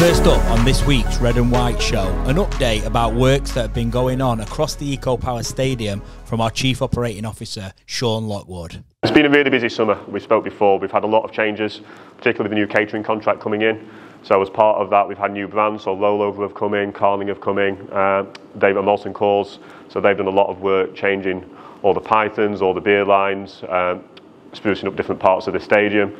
First up on this week's Red and White Show, an update about works that have been going on across the Eco Power Stadium from our Chief Operating Officer, Sean Lockwood. It's been a really busy summer. We spoke before. We've had a lot of changes, particularly with the new catering contract coming in. So as part of that, we've had new brands. So Lolo have come in, Carling have come in, David Molson Coors. So they've done a lot of work changing all the pythons, all the beer lines, sprucing up different parts of the stadium.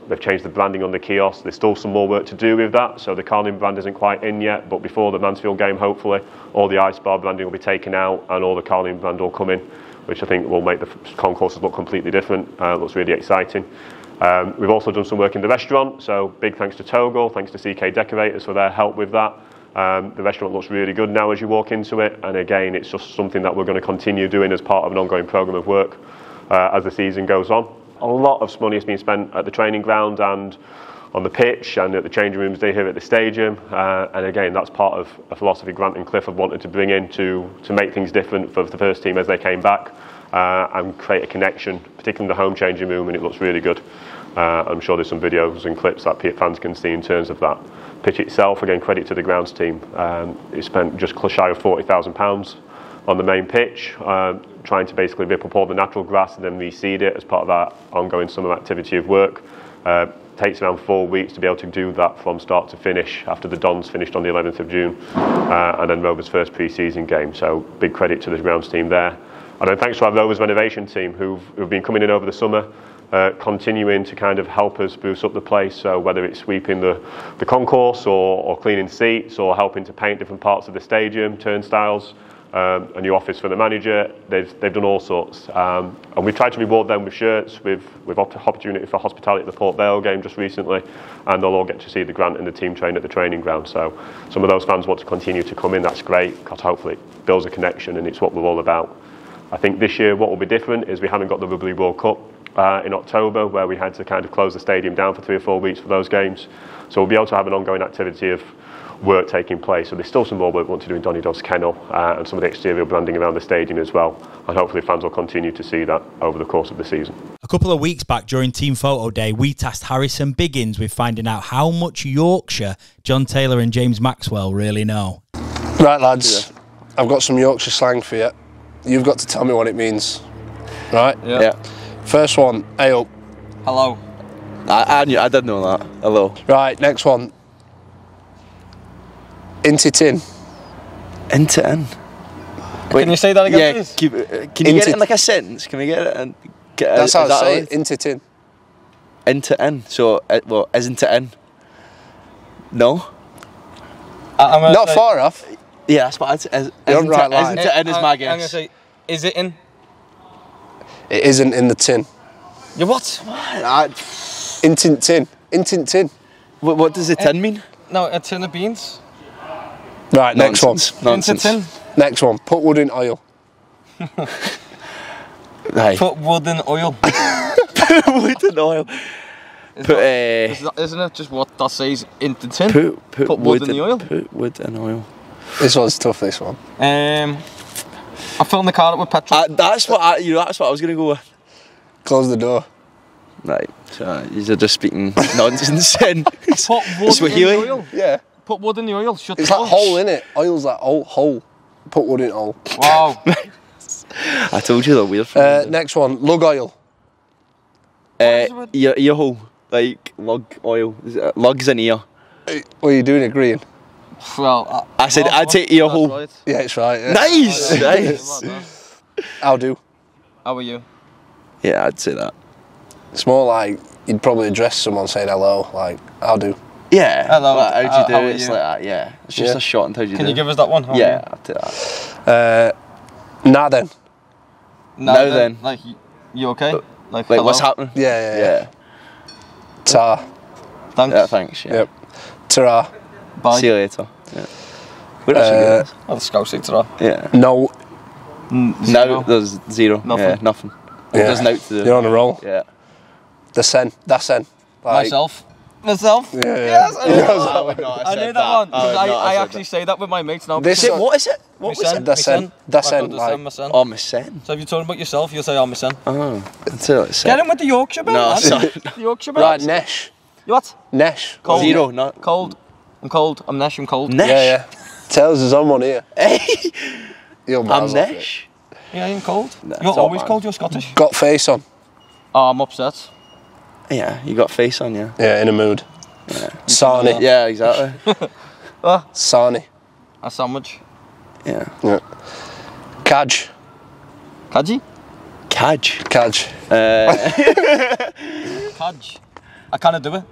They've changed the branding on the kiosks. There's still some more work to do with that. So the Carling brand isn't quite in yet, but before the Mansfield game, hopefully, all the Ice Bar branding will be taken out and all the Carling brand will come in, which I think will make the concourses look completely different. Looks really exciting. We've also done some work in the restaurant, so big thanks to Togo, thanks to CK Decorators for their help with that. The restaurant looks really good now as you walk into it, and again, it's just something that we're going to continue doing as part of an ongoing programme of work as the season goes on. A lot of money has been spent at the training ground and on the pitch and at the changing rooms here at the stadium, and again, that's part of a philosophy Grant and Cliff have wanted to bring in to make things different for the first team as they came back and create a connection, particularly in the home changing room, and it looks really good. I'm sure there's some videos and clips that fans can see in terms of that. Pitch itself, again, credit to the grounds team. It spent just shy of £40,000 on the main pitch, trying to basically rip up all the natural grass and then reseed it as part of that ongoing summer activity of work. Takes around 4 weeks to be able to do that from start to finish after the Dons finished on the 11th of June and then Rovers' first pre-season game. So big credit to the grounds team there. And then thanks to our Rovers renovation team who've been coming in over the summer, continuing to kind of help us boost up the place. So whether it's sweeping the concourse or cleaning seats or helping to paint different parts of the stadium, turnstiles, a new office for the manager, they've done all sorts. And we've tried to reward them with shirts, with opportunity for hospitality at the Port Vale game just recently, and they'll all get to see the Grant and the team train at the training ground. So some of those fans want to continue to come in, that's great, because hopefully it builds a connection and it's what we're all about. I think this year what will be different is we haven't got the Rugby World Cup in October, where we had to kind of close the stadium down for 3 or 4 weeks for those games. So we'll be able to have an ongoing activity of work taking place. So there's still some more work we want to do in Donny Dodd's kennel and some of the exterior branding around the stadium as well. And hopefully fans will continue to see that over the course of the season. A couple of weeks back during Team Photo Day, we tasked Harrison Biggins with finding out how much Yorkshire John Taylor and James Maxwell really know. Right, lads, I've got some Yorkshire slang for you. You've got to tell me what it means. Right? Yeah. First one, hey up. Hello. I did know that. Hello. Right, next one. Into tin. Into tin. Can you say that again, please? Can you get it in like a sentence? Can we get it in? That's how I say it, into tin. Into in. So, well, isn't it in? No? Not far off. Yeah, that's what I'd say. Isn't it in is my guess. I'm going to say, is it in? It isn't in the tin. Yeah, what? Intint tin. Intint tin. What does the tin mean? No, a tin of beans. Right, next one. Nonsense. Tin. Next one. Put wood in oil. Right. Put wood in oil. Put wood in oil. Isn't it just what that says in the tin? Put wood in the oil. Put wood in oil. This one's tough, this one. I filled the car up with petrol. That's what I was going to go with. Close the door. Right, so you're just speaking nonsense then. Put wood in the oil? Yeah. Put wood in the oil, shut It's the like hole in it. Oil's like hole. Put wood in hole. Wow. I told you that weird. Next one, lug oil. Ear hole, like lug oil. Lugs in ear. What are you doing, agreeing? Well, I said I'd take ear hole. Right. Yeah, it's right. Yeah. Nice, nice. I'll do. How are you? Yeah, I'd say that. It's more like you'd probably address someone saying hello, like, I'll do. Yeah. Hello. Like, how'd you do? How It's like that, yeah. It's just a shot and how'd you do. Can you give us that one? Yeah, I'll do that. Nah then. Now then. Like, you okay? Like what's happening? Yeah. Ta. Thanks. Yeah, thanks, yeah. Yep. Ta-ra. Bye. See you later. Yeah. We're actually good at this. Oh, the scout say ta-ra. Yeah. No. Now there's zero. Nothing. Yeah, nothing. Yeah. There's no to do. You're on a roll. Yeah. That's sen. Like, Myself. Yeah. Yes, I knew that. I knew that one. I actually that. say that with my mates now. What is it? What was it? That's sen. Oh, my son. So if you're talking about yourself, you'll say, oh, my son. Oh, that's it. Get him with the Yorkshire bit, No, man. sorry. The Yorkshire bit. Right, Nesh. What? Nesh. Cold. Zero, not Cold. I'm cold. I'm Nesh. I'm cold. Nesh? Yeah. Tails is on one here. Hey! You're I'm miles off it. Yeah, I'm cold. Nah, You're top always man. cold. You're Scottish. Got face on. Oh, I'm upset. Yeah, you got face on, yeah. Yeah, in a mood. Sarnie. Yeah, exactly. Sarnie. A sandwich. Yeah. Cadge. Kadji? Cadge. Cadge. Cadge. I can't do it.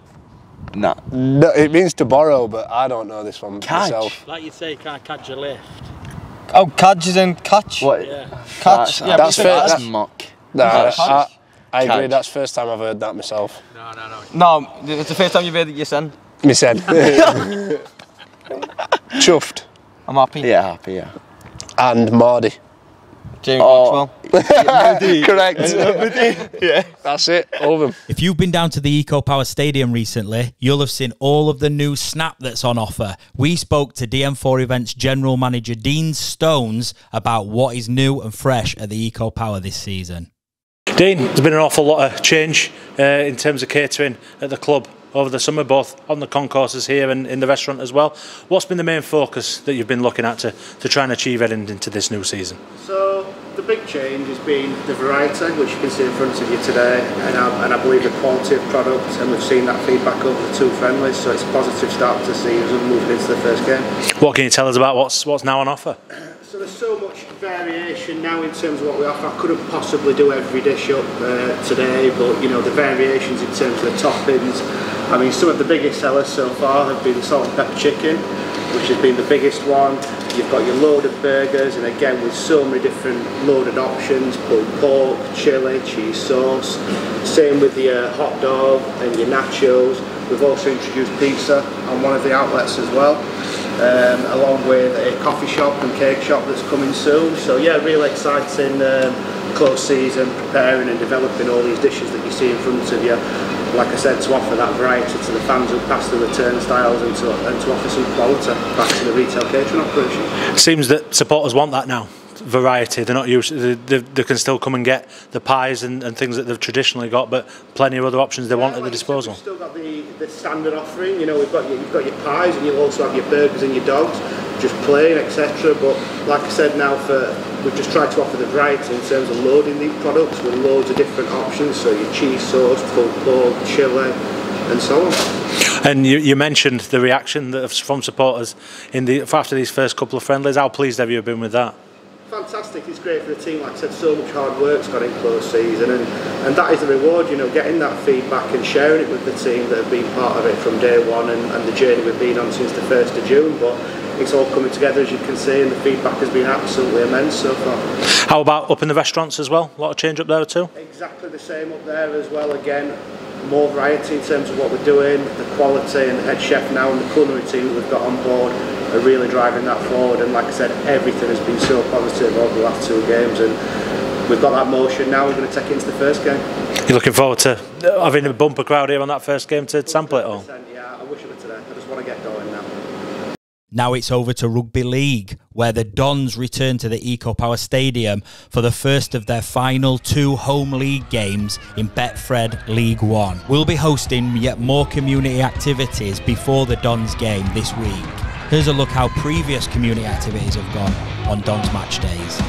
Nah. No, it means to borrow, but I don't know this one Cadge. myself. Like you say, you can't catch a lift. Oh, cadge is in catch. What? Yeah. Catch. Yeah, That's we say fair, catch. That's mock. Nah, Cadge. I agree, Cadge. that's the first time I've heard that myself. No, it's the first time you've heard it, you send. Me said. Chuffed. I'm happy. Yeah, happy, yeah. And Mardy. James Oh. Maxwell. Correct. Yeah. That's it, all of them. If you've been down to the Eco Power Stadium recently, you'll have seen all of the new snap that's on offer. We spoke to DM4 Events General Manager Dean Stones about what is new and fresh at the Eco Power this season. Dean, there's been an awful lot of change in terms of catering at the club over the summer, both on the concourses here and in the restaurant as well. What's been the main focus that you've been looking at to try and achieve heading into this new season? So the big change has been the variety, which you can see in front of you today, and I believe the quality of product, and we've seen that feedback over the two friendlies, so it's a positive start to see us moving into the first game. What can you tell us about what's now on offer? So there's so much variation now in terms of what we offer. I couldn't possibly do every dish up today, but you know, the variations in terms of the toppings. I mean, some of the biggest sellers so far have been salt and pepper chicken, which has been the biggest one. You've got your loaded burgers, and again with so many different loaded options, pulled pork, chili, cheese sauce. Same with your hot dog and your nachos. We've also introduced pizza on one of the outlets as well. Along with a coffee shop and cake shop that's coming soon. So yeah, really exciting close season, preparing and developing all these dishes that you see in front of you. Like I said, to offer that variety to the fans who pass through the turnstiles, and to offer some quality back to the retail catering operation. It seems that supporters want that now. Variety, they're not used. They can still come and get the pies and things that they've traditionally got, but plenty of other options they want at their disposal. We've still got the standard offering. You know, you've got your pies, and you'll also have your burgers and your dogs, just plain, etc. But like I said, now we've just tried to offer the variety in terms of loading these products with loads of different options. So your cheese sauce, pulled pork, chili, and so on. And you mentioned the reaction from supporters after these first couple of friendlies. How pleased have you been with that? Fantastic, it's great for the team. Like I said, so much hard work's gone in close season, and that is the reward, you know, getting that feedback and sharing it with the team that have been part of it from day one, and the journey we've been on since the 1st of June. But it's all coming together, as you can see, and the feedback has been absolutely immense so far. How about up in the restaurants as well? A lot of change up there too? Exactly the same up there as well. Again, more variety in terms of what we're doing, the quality, and the head chef now and the culinary team that we've got on board are really driving that forward. And like I said, everything has been so positive over the last 2 games, and we've got that motion now. We're going to take it into the first game. You're looking forward to having a bumper crowd here on that first game to sample it all? Yeah, I wish it were today. I just want to get going now. Now it's over to Rugby League, where the Dons return to the Eco Power Stadium for the first of their final 2 home league games in Betfred League One. We'll be hosting yet more community activities before the Dons game this week. Here's a look how previous community activities have gone on Dons match days.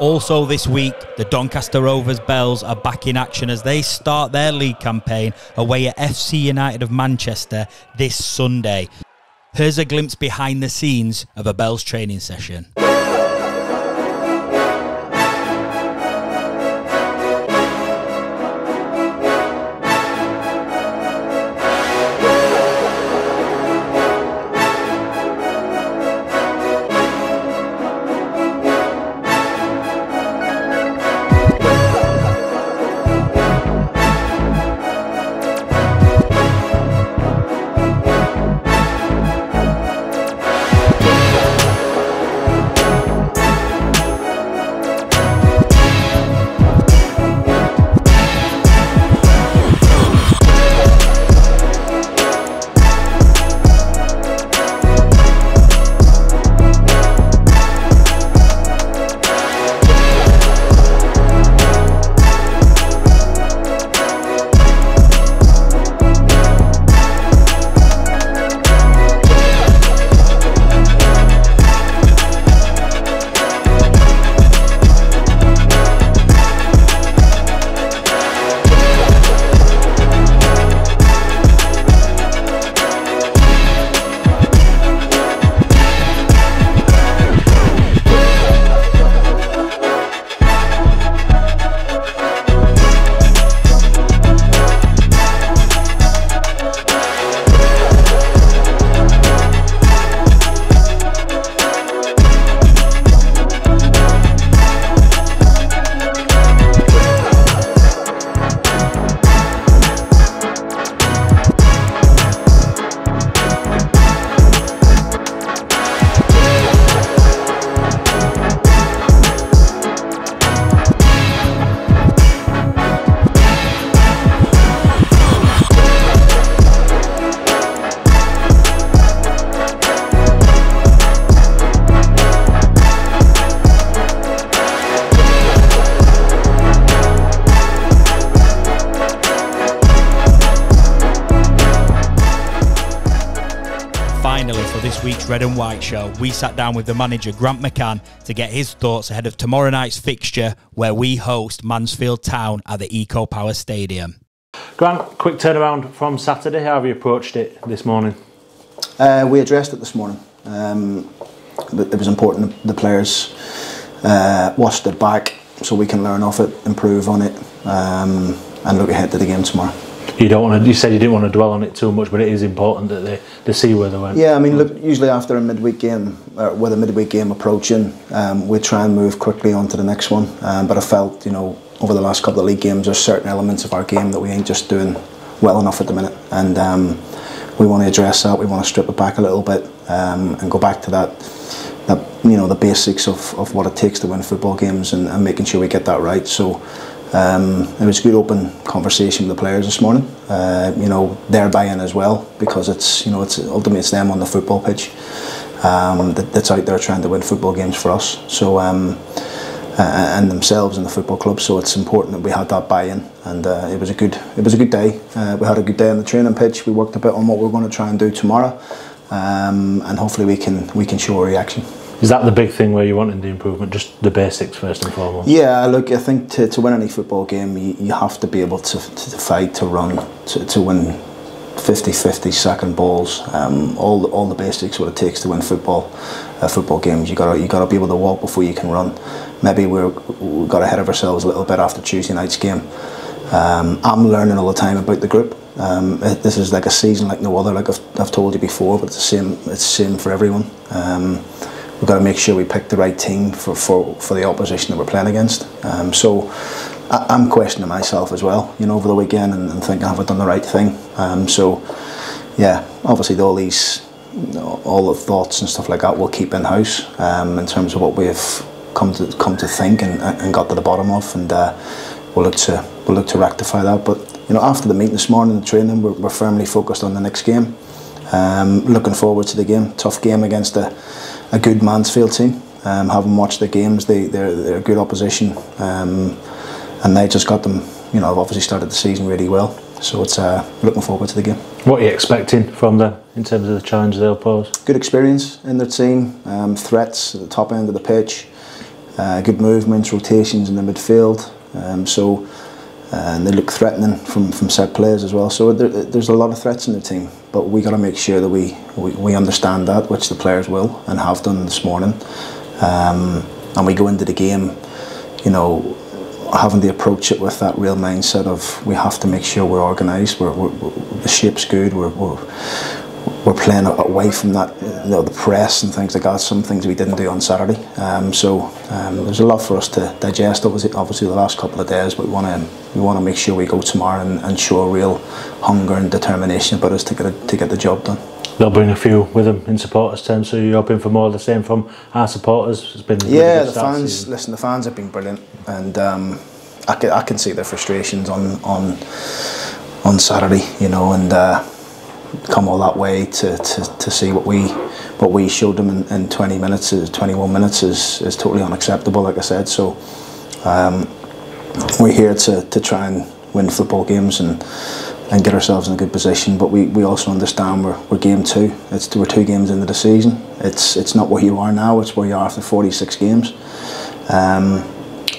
Also this week, the Doncaster Rovers Bells are back in action as they start their league campaign away at FC United of Manchester this Sunday. Here's a glimpse behind the scenes of a Bells training session. Finally, for this week's Red and White show, we sat down with the manager, Grant McCann, to get his thoughts ahead of tomorrow night's fixture, where we host Mansfield Town at the Eco Power Stadium. Grant, quick turnaround from Saturday. How have you approached it this morning? We addressed it this morning. It was important the players watched it back so we can learn off it, improve on it, and look ahead to the game tomorrow. You said you didn't want to dwell on it too much, but it is important that they see where they went. Yeah, I mean, look, usually after a midweek game, with a midweek game approaching, we try and move quickly on to the next one. But I felt, over the last couple of league games, there's certain elements of our game that we ain't just doing well enough at the minute, and we want to address that. We want to strip it back a little bit and go back to that the basics of what it takes to win football games and making sure we get that right. So. It was a good open conversation with the players this morning. Their buy-in as well, because it's ultimately it's them on the football pitch that's out there trying to win football games for us. So and themselves in the football club. So it's important that we had that buy-in, and it was a good day. We had a good day on the training pitch. We worked a bit on what we're going to try and do tomorrow, and hopefully we can show a reaction. Is that the big thing where you wanted the improvement, just the basics first and foremost? Yeah, look, I think to win any football game, you have to be able to fight, to run, to win 50-50 second balls, all the basics what it takes to win football games. You got to be able to walk before you can run. Maybe we got ahead of ourselves a little bit after Tuesday night's game. I'm learning all the time about the group. This is like a season like no other, like I've told you before, but it's the same for everyone. We've got to make sure we pick the right team for the opposition that we're playing against. So I'm questioning myself as well, over the weekend and thinking, have I done the right thing? So yeah, obviously all these, all the thoughts and stuff like that we'll keep in house in terms of what we've come to think and got to the bottom of, and we'll look to rectify that. But after the meeting this morning, the training, we're firmly focused on the next game. Looking forward to the game. Tough game against a good Mansfield team. Having watched the games, they're a good opposition, and they just got them. Obviously started the season really well. So it's looking forward to the game. What are you expecting from them in terms of the challenge they'll pose? Good experience in their team, threats at the top end of the pitch, good movements, rotations in the midfield. And they look threatening from set plays as well. So there's a lot of threats in the team, but we got to make sure that we understand that, which the players will and have done this morning. And we go into the game, having to approach it with that real mindset of we have to make sure we're organised. The shape's good. We're playing away from that, the press and things like that. Some things we didn't do on Saturday. There's a lot for us to digest. Obviously, the last couple of days, but we want to make sure we go tomorrow and show a real hunger and determination about us to get the job done. They'll bring a few with them in supporters' terms, so you're hoping for more of the same from our supporters. It's been the fans. Listen, the fans have been brilliant, and I can see their frustrations on Saturday, and come all that way to see what we showed them in 20 minutes, 21 minutes is totally unacceptable. Like I said, so we're here to try and win football games and get ourselves in a good position, but we also understand we're game 2. We're 2 games into the season. It's not where you are now, it's where you are after 46 games.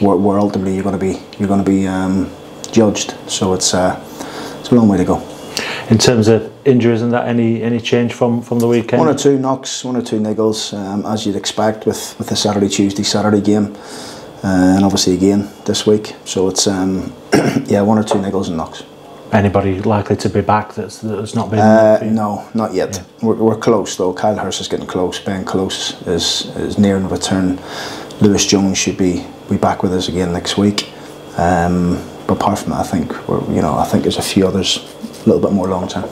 Where ultimately you're going to be judged. So it's a long way to go. In terms of injuries and that, any change from the weekend? 1 or 2 knocks, 1 or 2 niggles, as you'd expect with the Saturday game, and obviously again this week. So it's 1 or 2 niggles and knocks. Anybody likely to be back that's not been? No, not yet. Yeah. We're close though. Kyle Hurst is getting close. Ben Close is nearing return. Lewis Jones should be back with us again next week. But apart from that, I think there's a few others a little bit more long term.